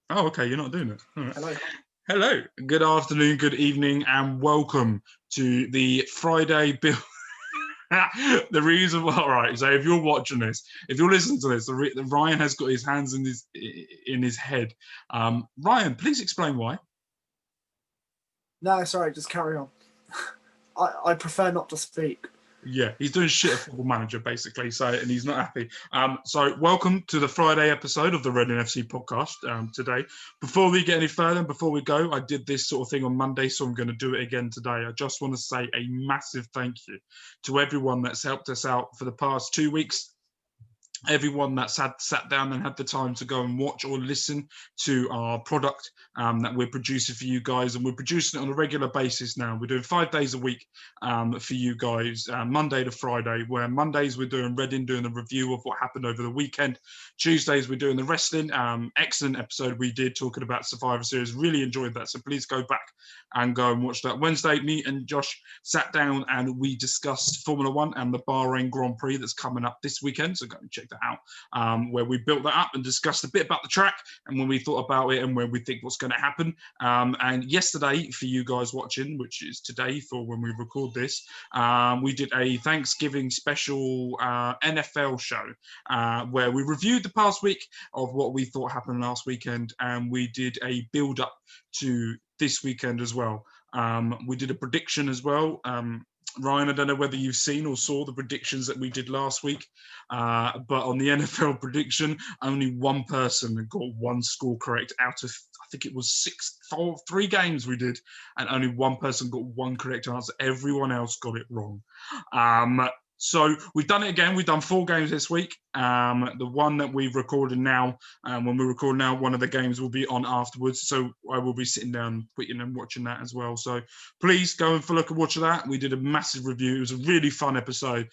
Oh, okay, you're not doing it. All right. Hello. Hello, good afternoon, good evening, and welcome to the Friday Bill. The reason, all right. So if you're watching this, if you're listening to this, Ryan has got his hands in his head. Ryan, please explain why. No, sorry, just carry on. I prefer not to speak. Yeah, he's doing shit at Football Manager basically. So, and he's not happy. So welcome to the Friday episode of the Reading FC podcast today. Before we get any further, and before we go, I did this sort of thing on Monday, so I'm going to do it again today. I just want to say a massive thank you to everyone that's helped us out for the past 2 weeks. Everyone that's sat down and had the time to go and watch or listen to our product that we're producing for you guys, and we're producing it on a regular basis now. We're doing 5 days a week for you guys, Monday to Friday, where Mondays we're doing Reading, doing a review of what happened over the weekend. Tuesdays we're doing the wrestling. Excellent episode we did talking about Survivor Series. Really enjoyed that, so please go back and go and watch that. Wednesday, me and Josh sat down and we discussed Formula One and the Bahrain Grand Prix that's coming up this weekend, so go and check that out, where we built that up and discussed a bit about the track and when we thought about it and where we think what's going to happen. And yesterday, for you guys watching, which is today for when we record this, we did a Thanksgiving special NFL show where we reviewed the past week of what we thought happened last weekend, and we did a build up to this weekend as well. We did a prediction as well. Ryan, I don't know whether you've seen or saw the predictions that we did last week, but on the NFL prediction, only one person got one score correct out of, I think it was 3 games we did, and only one person got one correct answer. Everyone else got it wrong. So we've done it again. We've done 4 games this week. The one that we've recorded now, when we record now, one of the games will be on afterwards. So I will be sitting down, quitting and watching that as well. So please go and look and watch that. We did a massive review. It was a really fun episode.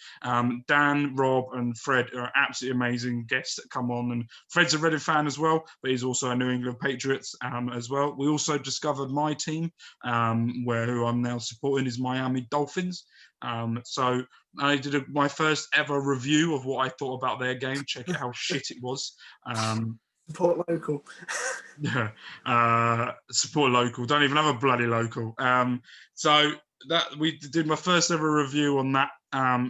Dan, Rob, and Fred are absolutely amazing guests that come on. And Fred's a Reading fan as well, but he's also a New England Patriots as well. We also discovered my team, who I'm now supporting, is Miami Dolphins. So I did my first ever review of what I thought about their game. Check out how shit it was. Support local. Yeah, support local. Don't even have a bloody local. So that we did my first ever review on that.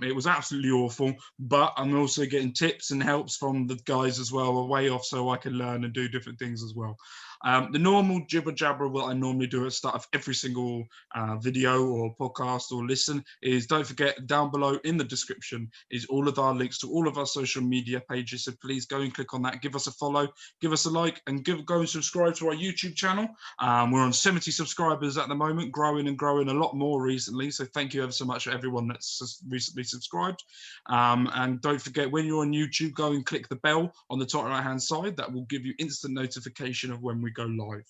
It was absolutely awful, but I'm also getting tips and helps from the guys as well, a way off, so I can learn and do different things as well. The normal jibber jabber what I normally do at the start of every single video or podcast or listen is, don't forget, down below in the description is all of our links to all of our social media pages. So please go and click on that, give us a follow, give us a like, and go and subscribe to our YouTube channel. We're on 70 subscribers at the moment, growing and growing a lot more recently. So thank you ever so much for everyone that's recently subscribed. And don't forget, when you're on YouTube, go and click the bell on the top right hand side. That will give you instant notification of when we go live.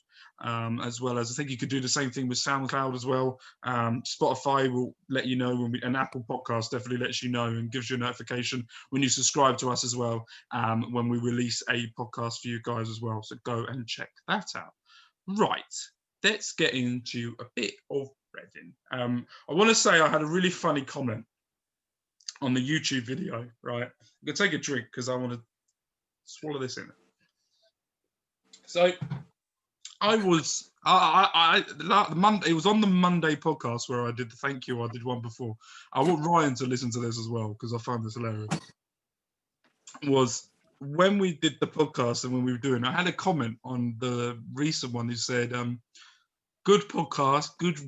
As well as, I think you could do the same thing with SoundCloud as well. Spotify will let you know and Apple Podcast definitely lets you know and gives you a notification when you subscribe to us as well, when we release a podcast for you guys as well. So go and check that out. Right, let's get into a bit of Reading. I want to say I had a really funny comment on the YouTube video, right? I'm going to take a drink because I want to swallow this in. So it was on the Monday podcast where I did the thank you. I did one before. I want Ryan to listen to this as well because I found this hilarious. Was when we did the podcast and when we were doing, I had a comment on the recent one who said, "Good podcast, good.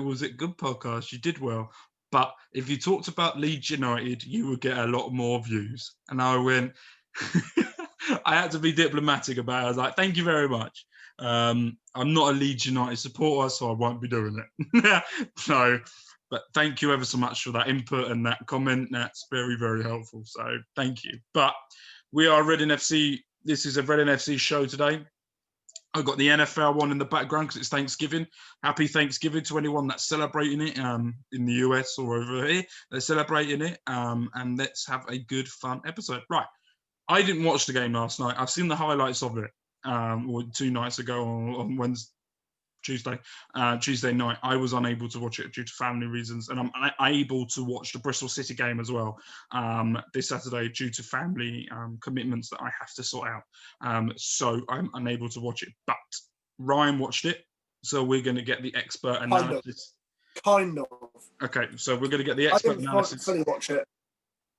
Was it good podcast? You did well, but if you talked about Leeds United, you would get a lot more views." And I went, I had to be diplomatic about it. I was like, "Thank you very much. I'm not a Leeds United supporter, so I won't be doing it." So, but thank you ever so much for that input and that comment. That's very, very helpful. So thank you. But we are Reading FC. This is a Reading FC show today. I've got the NFL one in the background because it's Thanksgiving. Happy Thanksgiving to anyone that's celebrating it in the US or over here. They're celebrating it. And let's have a good, fun episode. Right. I didn't watch the game last night. I've seen the highlights of it 2 nights ago on Wednesday. Tuesday night. I was unable to watch it due to family reasons, and I'm able to watch the Bristol City game as well this Saturday due to family commitments that I have to sort out. So I'm unable to watch it. But Ryan watched it, so we're going to get the expert analysis. Kind of. Okay, so we're going to get the expert analysis. I didn't fully watch it.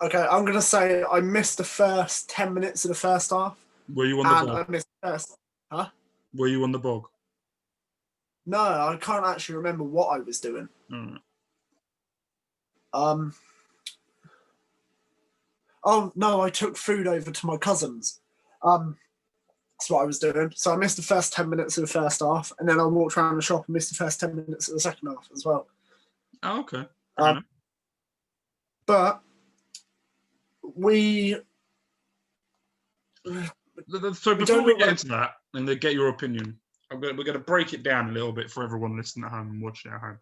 Okay, I'm going to say I missed the first 10 minutes of the first half. Were you on the bog? I missed the first. Huh? Were you on the bog? No, I can't actually remember what I was doing. Oh no, I took food over to my cousin's. That's what I was doing. So I missed the first 10 minutes of the first half, and then I walked around the shop and missed the first 10 minutes of the second half as well. Oh, okay. But so before we get into that and then get your opinion, we're going to break it down a little bit for everyone listening at home and watching at home.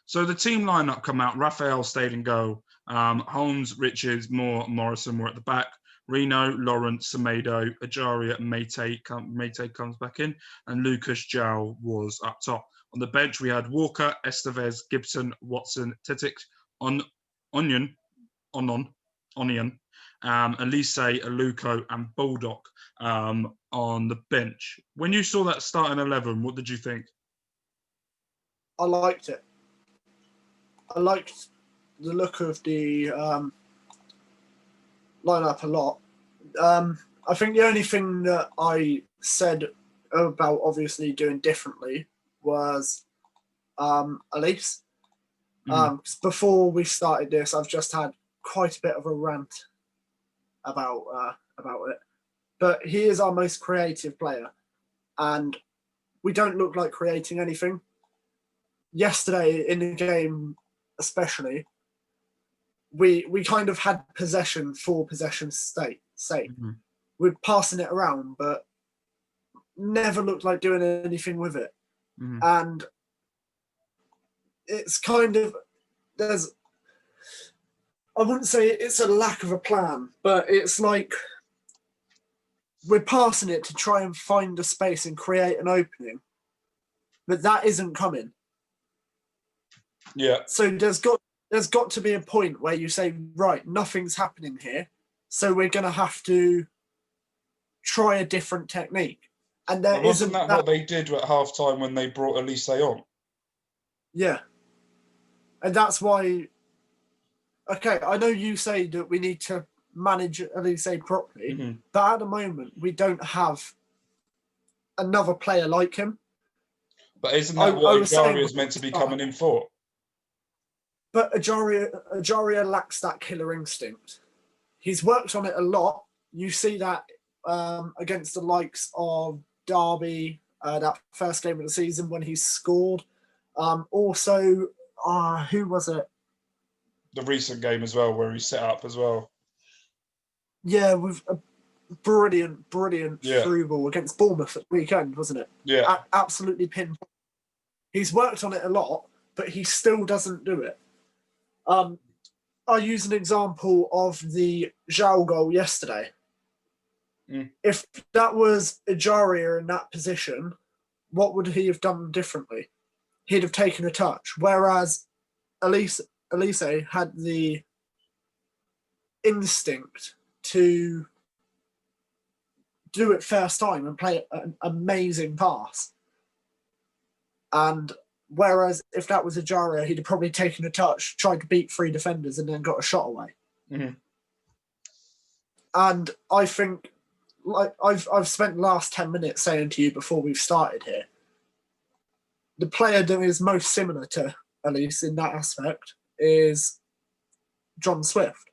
So the team lineup come out. Raphael stayed in goal. Holmes, Richards, Moore, Morrison were at the back. Reno, Lawrence, Semedo, Ajaria, Mate comes back in, and Lucas Jow was up top. On the bench, we had Walker, Estevez, Gibson, Watson, Tetic, Onion, Elise, Aluko, and Baldock on the bench. When you saw that starting 11, what did you think? I liked it. I liked the look of the lineup a lot. I think the only thing that I said about obviously doing differently was Elise. Before we started this, I've just had quite a bit of a rant about it. But he is our most creative player, and we don't look like creating anything. Yesterday in the game, especially, we kind of had possession for possession's sake. We're passing it around, but never looked like doing anything with it. And it's kind of, I wouldn't say it's a lack of a plan, but it's like we're passing it to try and find a space and create an opening, but that isn't coming. Yeah. So there's got to be a point where you say, right, nothing's happening here, so we're going to have to try a different technique. And wasn't that what they did at half time when they brought Elise on? Yeah. And that's why, okay, I know you say that we need to manage Elise properly, but at the moment we don't have another player like him. But isn't that what Ajaria is meant to be coming in for? But Ajaria lacks that killer instinct. He's worked on it a lot. You see that against the likes of Derby, that first game of the season when he scored. Also, who was it? The recent game as well, where he set up as well. Yeah, with a brilliant through ball against Bournemouth at the weekend, wasn't it? Yeah. Absolutely pinpoint. He's worked on it a lot, but he still doesn't do it. I use an example of the Zhao goal yesterday. If that was Ajaria in that position, what would he have done differently? He'd have taken a touch, whereas Elise had the instinct to do it first time and play an amazing pass. And whereas if that was Ajaria, he'd have probably taken a touch, tried to beat 3 defenders, and then got a shot away. And I think, like I've spent the last 10 minutes saying to you before we've started here, the player that is most similar to Elise in that aspect is John Swift.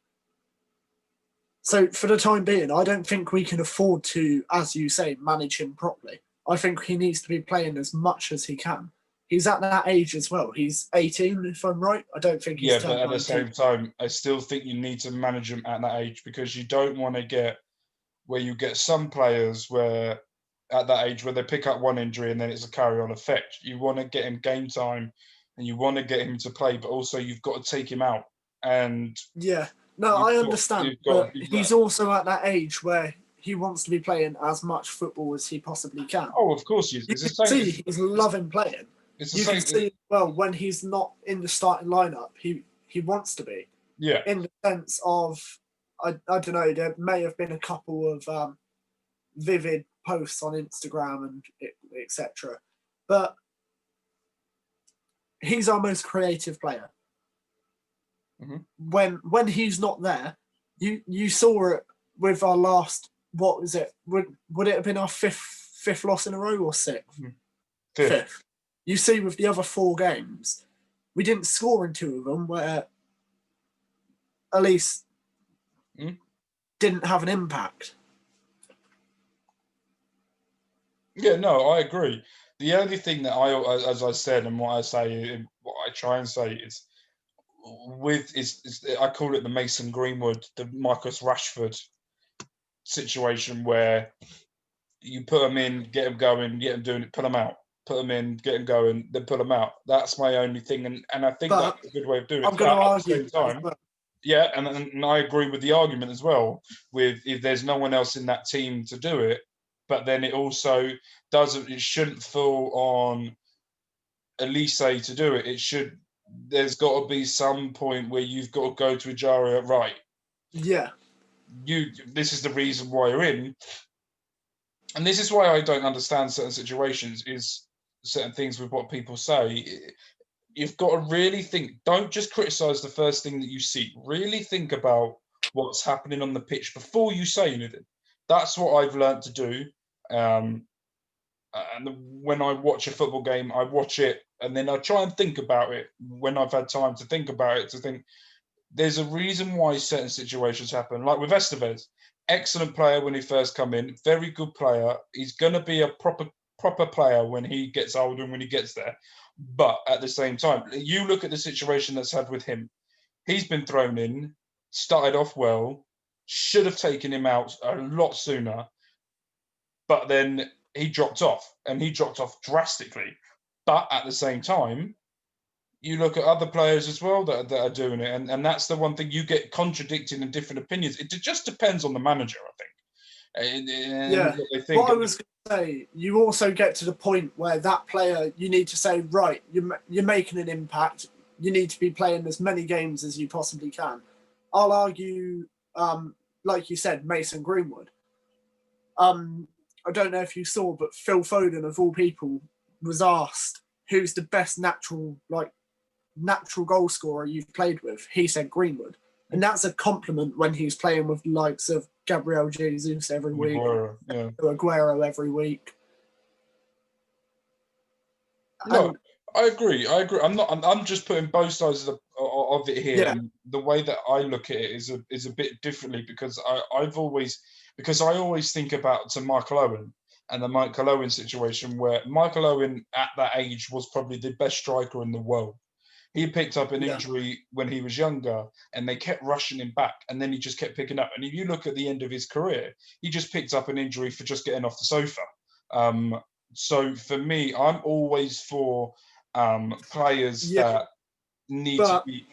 So for the time being, I don't think we can afford to, as you say, manage him properly. I think he needs to be playing as much as he can. He's at that age as well. He's 18, if I'm right. I don't think he's turned 19. But at the same time, I still think you need to manage him at that age, because you don't want to get where you get some players where at that age where they pick up one injury and then it's a carry-on effect. You want to get him game time and you want to get him to play, but also you've got to take him out. And yeah, no, I understand. But he's also at that age where he wants to be playing as much football as he possibly can. Oh, of course he is. You can see he's loving playing. You can see, well, when he's not in the starting lineup, he wants to be. Yeah. In the sense of, I don't know, there may have been a couple of vivid posts on Instagram and etc. But he's our most creative player. Mm-hmm. When he's not there, you saw it with our last, what was it? Would it have been our fifth loss in a row or sixth? Mm-hmm. Fifth. You see with the other 4 games, we didn't score in 2 of them where Elise didn't have an impact. Yeah, no, I agree. The only thing that as I said, and what I try and say is, I call it the Mason Greenwood, the Marcus Rashford situation, where you put them in, get them going, get them doing it, pull them out. Put them in, get them going, then pull them out. That's my only thing, and I think that's a good way of doing it. I'm going to argue at the same time, yeah, and I agree with the argument as well. With if there's no one else in that team to do it, but then it also doesn't. It shouldn't fall on Elise to do it. It should. There's got to be some point where you've got to go to Ajaria, right? Yeah. This is the reason why you're in, and this is why I don't understand certain situations. Is certain things with what people say. You've got to really think. Don't just criticize the first thing that you see. Really think about what's happening on the pitch before you say anything. That's what I've learned to do. And when I watch a football game, I watch it and then I try and think about it when I've had time to think about it, to think there's a reason why certain situations happen. Like with Estevez, excellent player when he first come in, very good player. He's going to be a proper player when he gets older and when he gets there. But at the same time, you look at the situation that's had with him. He's been thrown in, started off well, should have taken him out a lot sooner, but then he dropped off, and he dropped off drastically. But at the same time, you look at other players as well that are doing it, and that's the one thing, you get contradicting and different opinions. It just depends on the manager, I think. Yeah. What I was going to say, you also get to the point where that player, you need to say, right, you're making an impact. You need to be playing as many games as you possibly can. I'll argue, like you said, Mason Greenwood. I don't know if you saw, but Phil Foden, of all people, was asked who's the best natural goal scorer you've played with. He said Greenwood. And that's a compliment when he's playing with the likes of Gabriel Jesus every week, Aguero every week. No, I agree. I'm just putting both sides of it here. Yeah. And the way that I look at it is a bit differently, because I always think about to Michael Owen and the Michael Owen situation, where Michael Owen at that age was probably the best striker in the world. He picked up an injury when he was younger, and they kept rushing him back, and then he just kept picking up. And if you look at the end of his career, he just picked up an injury for just getting off the sofa. So for me, I'm always for players that need to be.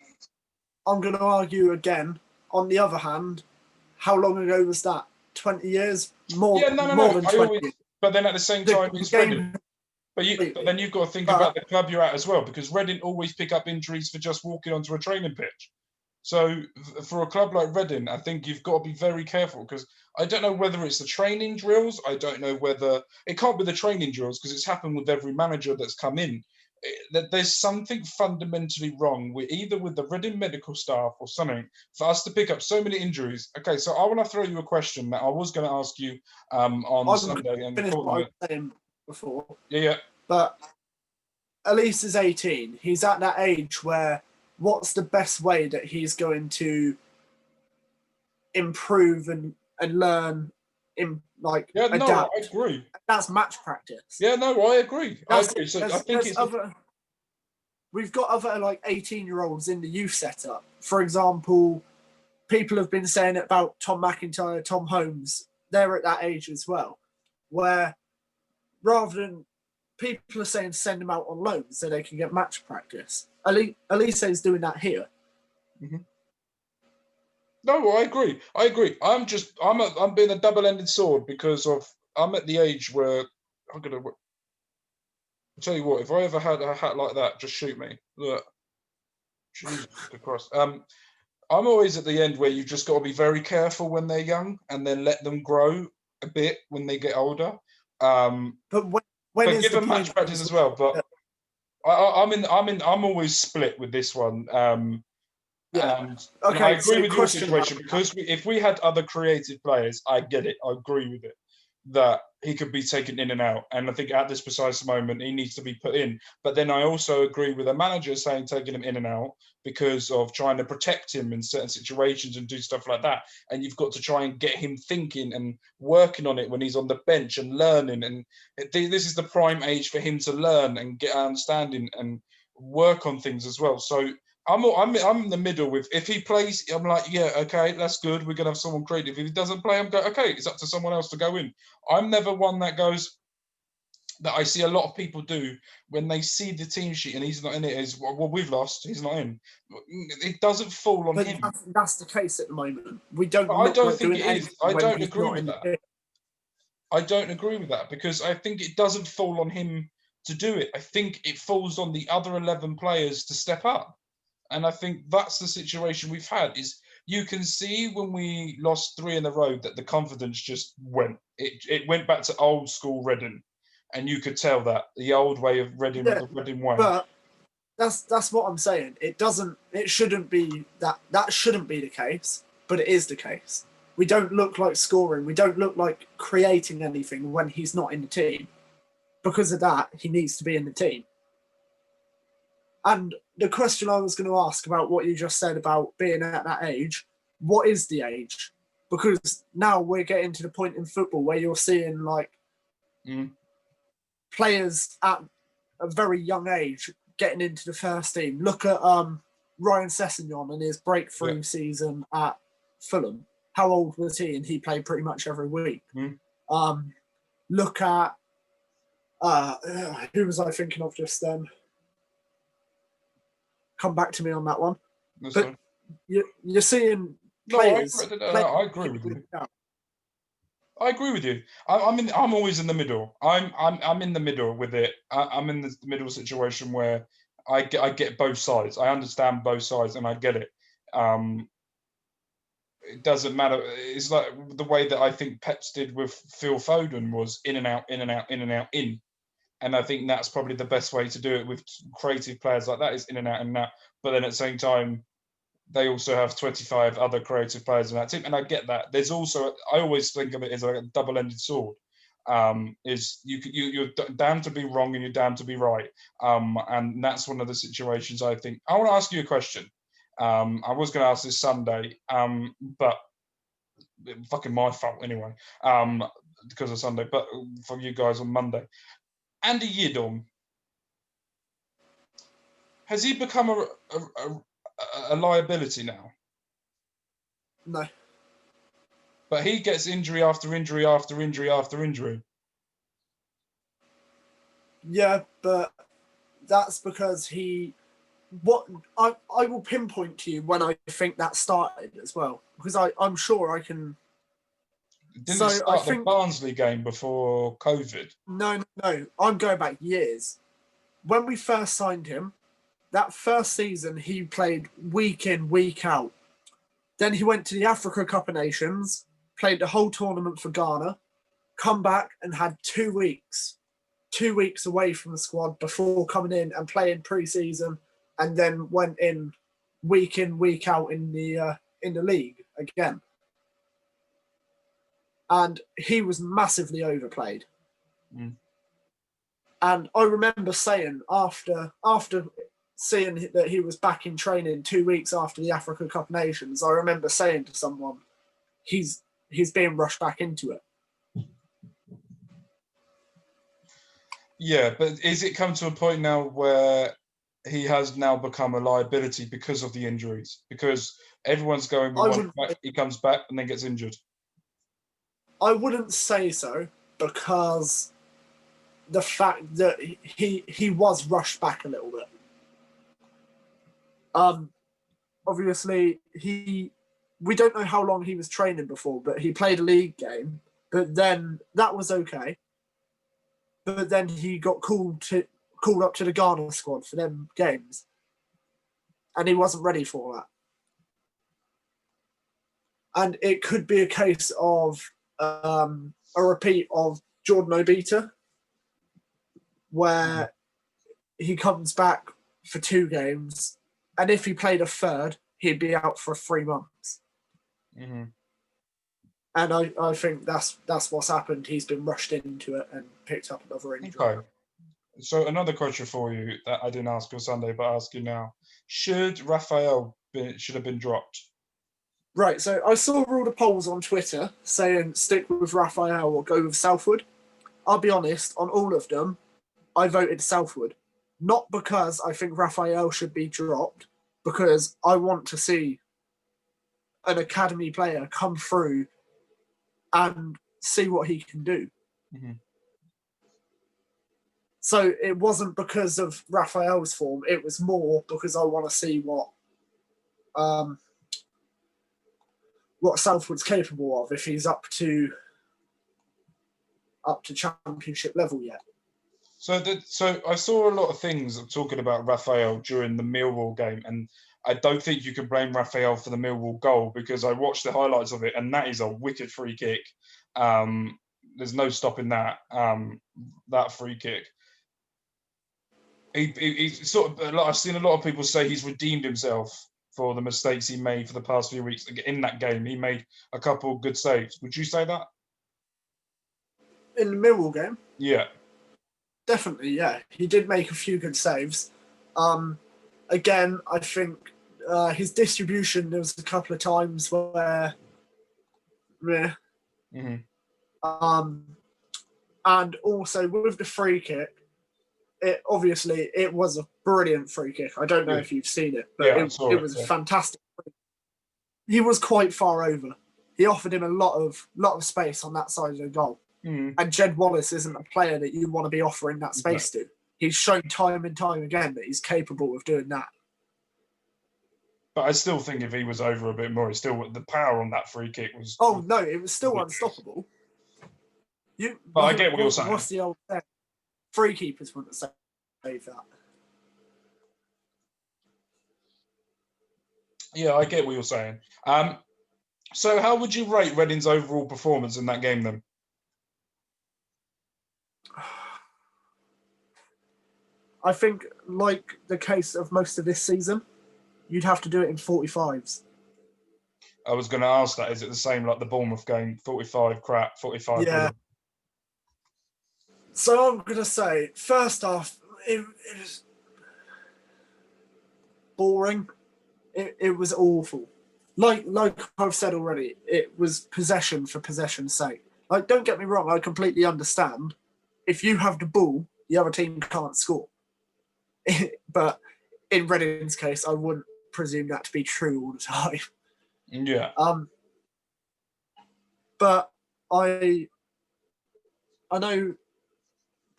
I'm going to argue again. On the other hand, how long ago was that? 20 years? More than 20 years. But then at the same time, it's Reading. But then you've got to think about the club you're at as well, because Reading always pick up injuries for just walking onto a training pitch. So for a club like Reading, I think you've got to be very careful, because I don't know whether it's the training drills. I don't know whether it can't be the training drills, because it's happened with every manager that's come in. That there's something fundamentally wrong with either with the Reading medical staff or something for us to pick up so many injuries. Okay, so I want to throw you a question that I was going to ask you on Sunday. And finish what I was saying before. Yeah. But Elise is 18. He's at that age where what's the best way that he's going to improve and learn adapt? No, I agree. That's match practice. Yeah, no, I agree. So I think it's we've got other 18-year-olds in the youth setup. For example, people have been saying it about Tom McIntyre, Tom Holmes. They're at that age as well, where rather than people are saying send them out on loan so they can get match practice. Elise is doing that here. Mm-hmm. No, I agree. I'm being a double-ended sword because I'm at the age where I'm gonna. I'll tell you what. If I ever had a hat like that, just shoot me. Look, Jesus Christ. I'm always at the end where you've just got to be very careful when they're young, and then let them grow a bit when they get older. But when is give the them point match practice as well. But I'm always split with this one. Yeah. And I Okay. agree So with your question about situation that. because if we had other creative players, I get it. I agree with it that he could be taken in and out. And I think at this precise moment, he needs to be put in. But then I also agree with the manager saying taking him in and out because of trying to protect him in certain situations and do stuff like that. And you've got to try and get him thinking and working on it when he's on the bench and learning. And this is the prime age for him to learn and get understanding and work on things as well. So I'm in the middle with if he plays, I'm like, yeah, okay, that's good. We're gonna have someone creative. If he doesn't play, I'm going, okay, it's up to someone else to go in. I'm never one that goes that I see a lot of people do when they see the team sheet and he's not in it. Is well, we've lost. He's not in. It doesn't fall on But him. that's the case at the moment. We don't But I look don't like think doing it is. anything I when don't he's agree not with in the that. team. I don't agree with that because I think it doesn't fall on him to do it. I think it falls on the other 11 players to step up. And I think that's the situation we've had is you can see when we lost 3 in a row that the confidence just went. It went back to old school Reading. And you could tell that the old way of Reading was Yeah, the Reading way. but that's what I'm saying. It shouldn't be that shouldn't be the case, but it is the case. We don't look like scoring. We don't look like creating anything when he's not in the team. Because of that, he needs to be in the team. And the question I was going to ask about what you just said about being at that age, what is the age? Because now we're getting to the point in football where you're seeing like players at a very young age getting into the first team. Look at Ryan Sessegnon and his breakthrough season at Fulham. How old was he? And he played pretty much every week. Look at who was I thinking of just then? Come back to me on that one. That's But you're seeing players. I agree with you. I agree with you. I'm always in the middle. I'm in the middle with it. I'm in the middle situation where I get both sides. I understand both sides and I get it. It doesn't matter. It's like the way that I think Pep's did with Phil Foden was in and out, in and out, in and out, in. And I think that's probably the best way to do it with creative players like that is in and out and out. But then at the same time, they also have 25 other creative players in that team. And I get that. There's also, I always think of it as like a double-ended sword. Is you're damned to be wrong and you're damned to be right. And that's one of the situations I think. I want to ask you a question. I was going to ask this Sunday, but fucking my fault anyway, because of Sunday, but for you guys on Monday. Andy Yidom, has he become a liability now? No. But he gets injury after injury after injury after injury. Yeah, but that's because what I will pinpoint to you when I think that started as well, because I'm sure I can. Didn't it start the Barnsley game before COVID? No. I'm going back years. When we first signed him, that first season he played week in, week out. Then he went to the Africa Cup of Nations, played the whole tournament for Ghana, come back and had 2 weeks away from the squad before coming in and playing pre-season, and then went in, week out in the league again. And he was massively overplayed. And I remember saying after seeing that he was back in training 2 weeks after the Africa Cup Nations, I remember saying to someone, he's being rushed back into it. Yeah, but is it come to a point now where he has now become a liability because of the injuries? Because everyone's going, he comes back and then gets injured. I wouldn't say so, because the fact that he was rushed back a little bit. Obviously, we don't know how long he was training before, but he played a league game. But then that was okay. But then he got called up to the Ghana squad for them games, and he wasn't ready for that. And it could be a case of a repeat of Jordan Obita, where he comes back for 2 games, and if he played a third, he'd be out for 3 months. Mm-hmm. And I think that's what's happened. He's been rushed into it and picked up another injury. Okay. So another question for you that I didn't ask on Sunday, but I ask you now: should Raphael should have been dropped? Right. So I saw all the polls on Twitter saying stick with Raphael or go with Southwood. I'll be honest, on all of them, I voted Southwood. Not because I think Raphael should be dropped, because I want to see an academy player come through and see what he can do. Mm-hmm. So it wasn't because of Raphael's form, it was more because I want to see what Southwood's capable of if he's up to championship level yet. So I saw a lot of things talking about Raphael during the Millwall game, and I don't think you can blame Raphael for the Millwall goal, because I watched the highlights of it, and that is a wicked free kick. There's no stopping that free kick. He sort of, I've seen a lot of people say he's redeemed himself for the mistakes he made for the past few weeks. In that game, he made a couple good saves. Would you say that? In the Millwall game? Yeah. Definitely, yeah. He did make a few good saves. Again, I think his distribution, there was a couple of times where... Yeah. Mm-hmm. And also, with the free kick, it was a brilliant free kick. I don't know if you've seen it, but it was fantastic. He was quite far over. He offered him a lot of space on that side of the goal. Mm. And Jed Wallace isn't a player that you want to be offering that space to. He's shown time and time again that he's capable of doing that. But I still think if he was over a bit more, the power on that free kick was... Oh, no, it was still unstoppable. But I get what you're saying. What's the old saying? Free keepers wouldn't save that. Yeah, I get what you're saying. So how would you rate Reading's overall performance in that game then? I think, like the case of most of this season, you'd have to do it in 45s. I was going to ask that. Is it the same like the Bournemouth game? 45 crap, 45 Yeah. brilliant? So I'm going to say, first half, it was boring. It was awful. Like I've said already, it was possession for possession's sake. Like, don't get me wrong, I completely understand. If you have the ball, the other team can't score. But in Reading's case, I wouldn't presume that to be true all the time. Yeah. But I know.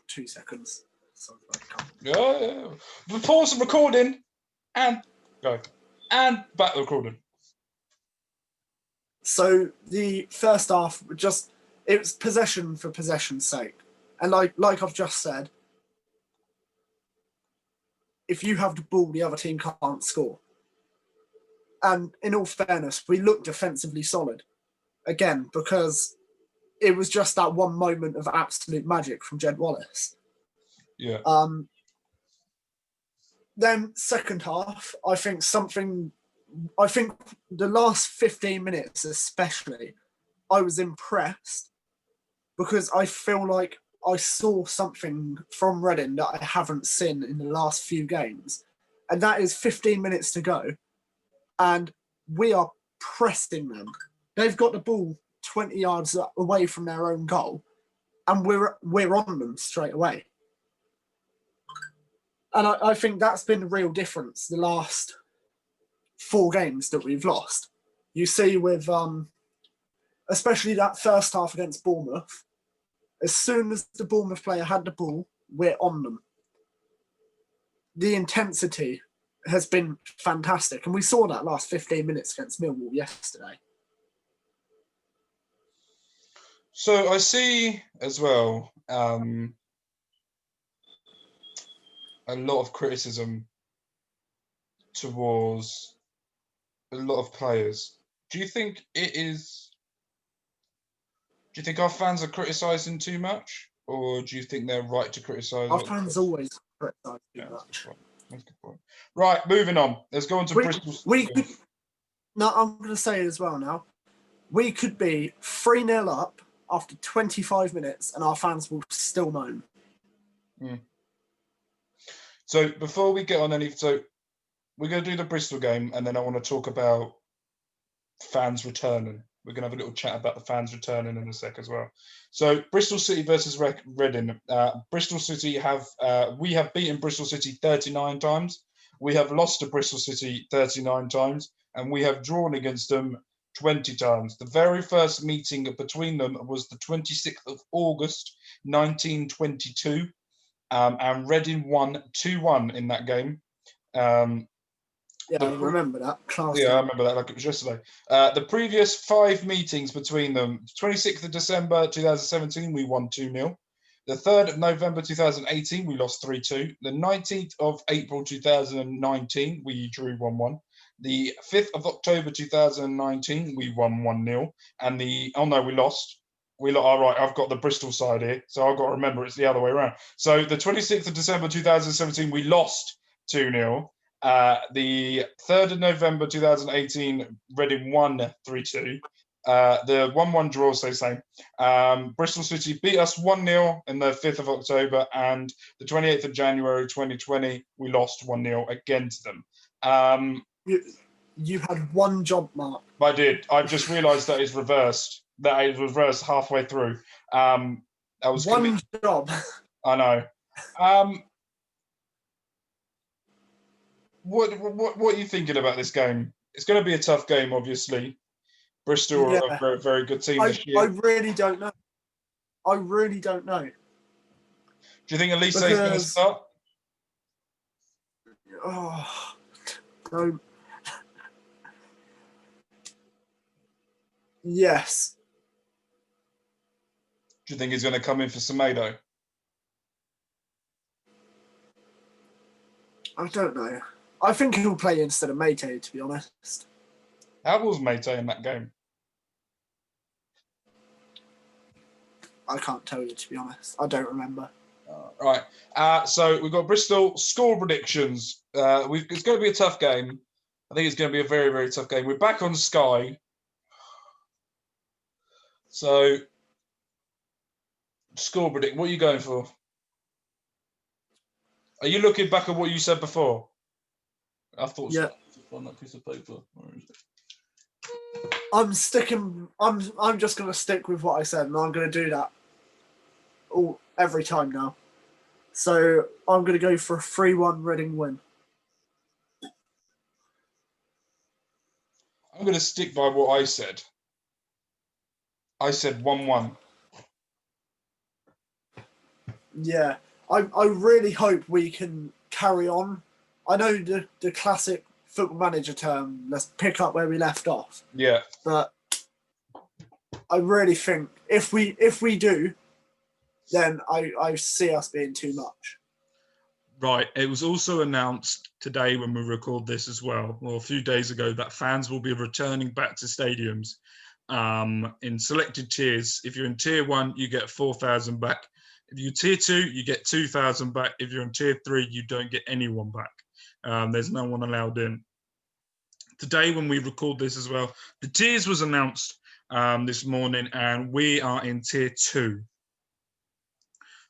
2 seconds. Yeah. Pause the recording and go. And back the recording. So the first half, it was possession for possession's sake. And like I've just said, if you have the ball, the other team can't score. And in all fairness, we looked defensively solid. Again, because it was just that one moment of absolute magic from Jed Wallace. Yeah. Then second half, I think the last 15 minutes especially, I was impressed because I feel like I saw something from Reading that I haven't seen in the last few games. And that is 15 minutes to go. And we are pressing them. They've got the ball 20 yards away from their own goal. And we're on them straight away. And I think that's been the real difference the last 4 games that we've lost. You see with, especially that first half against Bournemouth, as soon as the Bournemouth player had the ball, we're on them. The intensity has been fantastic. And we saw that last 15 minutes against Millwall yesterday. So I see as well a lot of criticism towards a lot of players. Do you think our fans are criticising too much, or do you think they're right to criticise? Our fans always criticise too much. That's a good point. Right, moving on. Let's go on to Bristol. I'm going to say as well now, we could be 3-0 up after 25 minutes and our fans will still moan. So before we get on we're going to do the Bristol game, and then I want to talk about fans returning. We're going to have a little chat about the fans returning in a sec as well. So Bristol City versus Reading. Bristol City we have beaten Bristol City 39 times. We have lost to Bristol City 39 times, and we have drawn against them 20 times. The very first meeting between them was the 26th of August, 1922, and Reading won 2-1 in that game. I remember that. I remember that like it was yesterday. The previous 5 meetings between them, 26th of December 2017, we won 2-0. The 3rd of November 2018, we lost 3-2. The 19th of April 2019, we drew 1-1. The 5th of October 2019, we won 1-0. And we lost. All right, I've got the Bristol side here, so I've got to remember it's the other way around. So the 26th of December 2017, we lost 2-0. The 3rd of November 2018, Reading won 3-2. The 1-1 draw stays the same. Bristol City beat us 1-0 in the 5th of October, and the 28th of January 2020, we lost 1-0 again to them. You had one job, Mark. I did. I've just realised that it's reversed. That it was reversed halfway through. Job. I know. What are you thinking about this game? It's going to be a tough game, obviously. Bristol are a very, very good team this year. I really don't know. Do you think Elise is going to start? Oh, no. Yes. Do you think he's going to come in for Semedo? I don't know. I think he'll play instead of Mate, to be honest. How was Mate in that game? I can't tell you, to be honest. I don't remember. Right. So we've got Bristol score predictions. It's going to be a tough game. I think it's going to be a very, very tough game. We're back on Sky. So, score predict. What are you going for? Are you looking back at what you said before? I thought yeah. On that piece of paper. Where is it? I'm just going to stick with what I said, and I'm going to do that every time now. So I'm going to go for a 3-1 Reading win. I'm going to stick by what I said. I said 1-1. Yeah, I really hope we can carry on. I know the classic Football Manager term, let's pick up where we left off. Yeah. But I really think if we do, then I see us being too much. Right. It was also announced today when we record this as well, or a few days ago, that fans will be returning back to stadiums in selected tiers. If you're in tier 1, you get 4,000 back. If you're tier 2, you get 2,000 back. If you're in tier 3, you don't get anyone back. There's no one allowed in. Today, when we record this as well, the tiers was announced this morning, and we are in tier 2.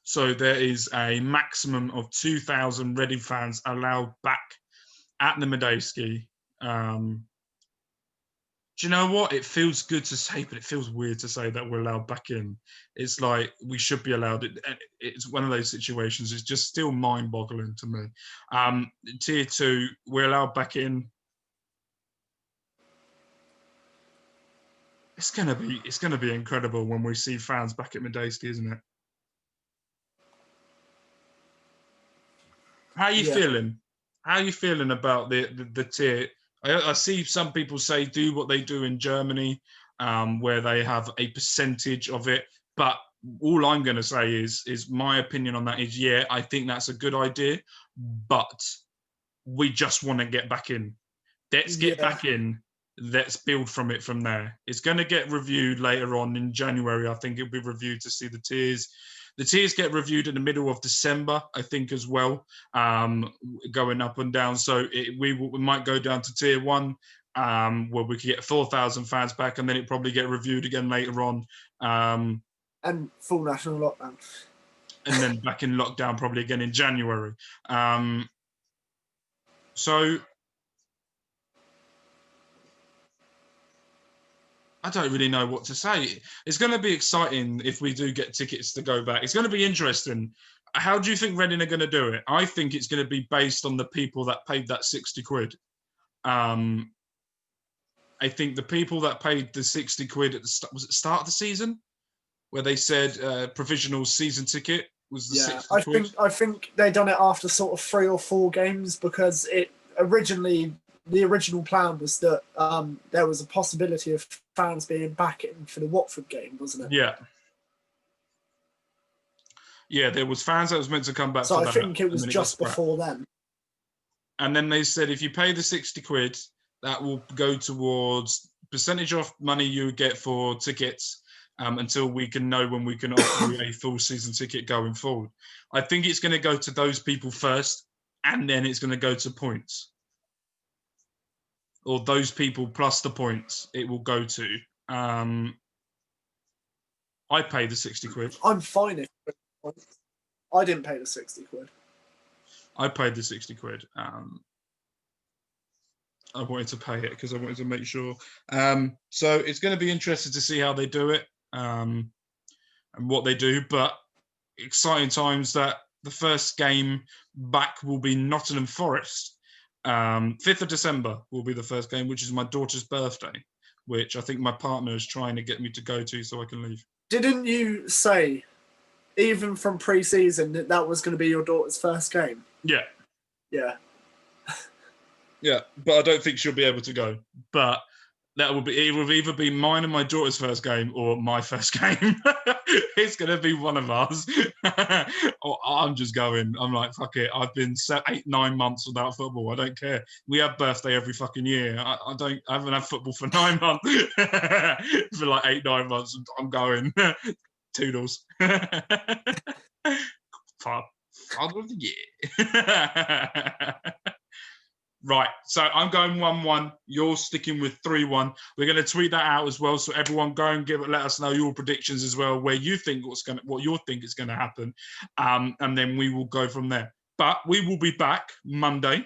So there is a maximum of 2,000 Reading fans allowed back at the Medeski. Do you know what? It feels good to say, but it feels weird to say that we're allowed back in. It's like we should be allowed. It's one of those situations. It's just still mind-boggling to me. Tier 2, we're allowed back in. It's gonna be incredible when we see fans back at Medeski, isn't it? How are you feeling? How are you feeling about the tier? I see some people say do what they do in Germany, where they have a percentage of it. But all I'm going to say is my opinion on that is, yeah, I think that's a good idea, but we just want to get back in. Let's get back in. Let's build from it from there. It's going to get reviewed later on in January. I think it'll be reviewed to see the tiers. The tiers get reviewed in the middle of December, I think, as well, going up and down. So we might go down to tier 1, where we could get 4,000 fans back, and then it probably get reviewed again later on. And full national lockdown. And then back in lockdown probably again in January. So I don't really know what to say. It's going to be exciting if we do get tickets to go back. It's going to be interesting. How do you think Reading are going to do it? I think it's going to be based on the people that paid that 60 quid. I think the people that paid the 60 quid at the start of the season, where they said provisional season ticket was the 60 quid. I think they done it after sort of 3 or 4 games, because the original plan was that there was a possibility of fans being back in for the Watford game, wasn't it? Yeah. Yeah, there was fans that was meant to come back so for I that. think it was just before then. And then they said if you pay the 60 quid, that will go towards percentage off money you get for tickets until we can know when we can offer you a full season ticket going forward. I think it's going to go to those people first, and then it's going to go to points. Or those people plus the points it will go to. I paid the 60 quid. I'm fine if I didn't pay the 60 quid. I paid the 60 quid. I wanted to pay it because I wanted to make sure. So it's going to be interesting to see how they do it and what they do. But exciting times that the first game back will be Nottingham Forest. 5th of December will be the first game, which is my daughter's birthday, which I think my partner is trying to get me to go to so I can leave. Didn't you say, even from pre-season, that was going to be your daughter's first game? Yeah. Yeah. Yeah, but I don't think she'll be able to go. But it will either be mine and my daughter's first game or my first game. It's going to be one of ours. Or I'm just going. I'm like, fuck it. I've been 8-9 months without football. I don't care. We have birthday every fucking year. I haven't had football for 9 months. For like 8-9 months. I'm going. Toodles. Father of the year. Right, so I'm going 1-1. You're sticking with 3-1. We're going to tweet that out as well, so everyone go and let us know your predictions as well, where you think what you think is going to happen, and then we will go from there. But we will be back Monday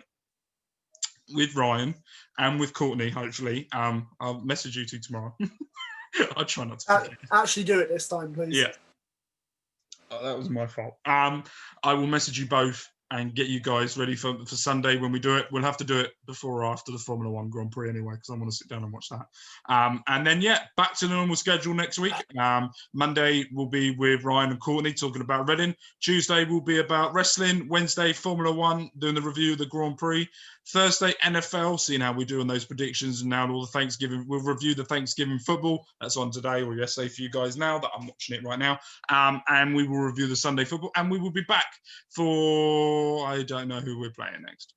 with Ryan and with Courtney. Hopefully, I'll message you two tomorrow. I'll try not to. Actually, do it this time, please. Yeah, that was my fault. I will message you both and get you guys ready for Sunday when we do it. We'll have to do it before or after the Formula 1 Grand Prix anyway, because I want to sit down and watch that. And then, yeah, back to the normal schedule next week. Monday will be with Ryan and Courtney talking about Reading. Tuesday will be about wrestling. Wednesday, Formula 1, doing the review of the Grand Prix. Thursday, NFL, seeing how we do on those predictions. And now all the Thanksgiving, we'll review the Thanksgiving football. That's on today or yesterday for you guys now that I'm watching it right now. And we will review the Sunday football. And we will be back for, I don't know who we're playing next.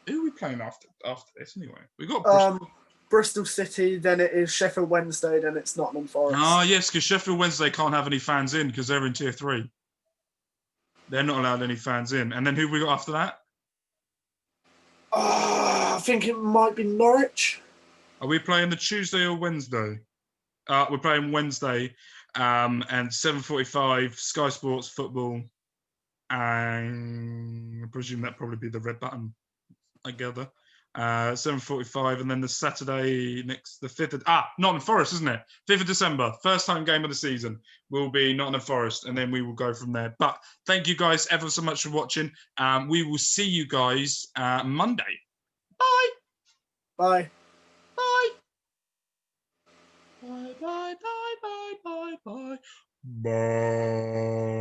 Who are we playing after this anyway? We've got Bristol City, then it is Sheffield Wednesday, then it's Nottingham Forest. Oh, yes, because Sheffield Wednesday can't have any fans in because they're in Tier 3. They're not allowed any fans in. And then who have we got after that? I think it might be Norwich. Are we playing the Tuesday or Wednesday? We're playing Wednesday and 7:45 Sky Sports football. And I presume that'd probably be the red button, I gather. 7:45, and then the Saturday the 5th of Nottingham Forest, isn't it? 5th of December, first home game of the season will be Nottingham Forest, and then we will go from there. But thank you guys ever so much for watching. We will see you guys Monday. Bye. Bye. Bye. Bye. Bye. Bye. Bye. Bye. Bye. Bye.